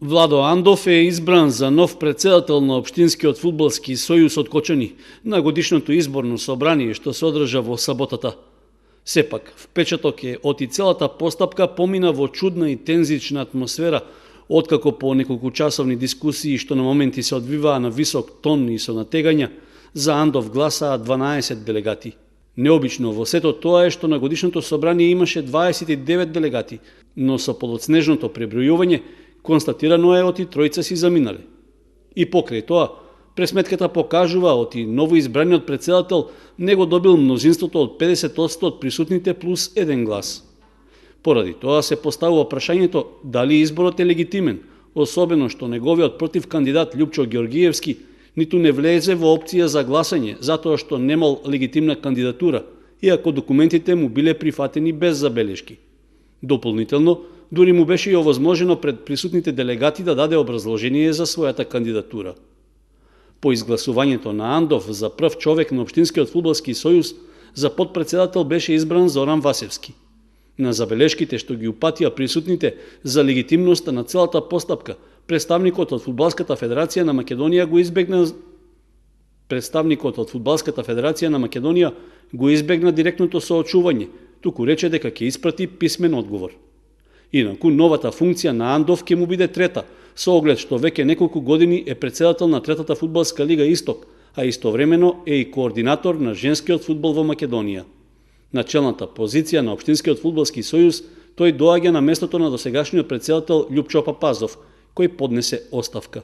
Владо Андов е избран за нов председател на Општинскиот фудбалски сојуз од Кочани на годишното изборно собрание што се одржа во саботата. Сепак, впечаток е оти целата постапка помина во чудна и тензична атмосфера, откако по неколкучасовни дискусии што на моменти се одвиваа на висок тон и со натегања, за Андов гласаа 12 делегати. Необично во сето тоа е што на годишното собрание имаше 29 делегати, но со подоцнежното пребројување констатирано е оти тројца си заминале. И покрај тоа, пресметката покажува оти новоизбраниот председател не го добил мнозинството од 50% од присутните плюс еден глас. Поради тоа се поставува прашањето дали изборот е легитимен, особено што неговиот против кандидат Љупчо Ѓоргиевски ниту не влезе во опција за гласање затоа што немал легитимна кандидатура, иако документите му биле прифатени без забелешки. Дополнително, дури му беше и овозможено пред присутните делегати да даде образложение за својата кандидатура. По изгласувањето на Андов за прв човек на Општинскиот фудбалски сојуз, за подпредседател беше избран Зоран Васевски. На забелешките што ги упатија присутните за легитимноста на целата постапка, представникот од Фудбалската федерација на Македонија го избегна директното соочување, туку рече дека ќе испрати писмен одговор. Инаку, новата функција на Андов ќе му биде трета, со оглед што веќе неколку години е председател на третата фудбалска лига Исток, а истовремено е и координатор на женскиот фудбал во Македонија. На челната позиција на Општинскиот фудбалски сојуз тој доаѓа на местото на досегашниот председател Љупчо Папазов, кој поднесе оставка.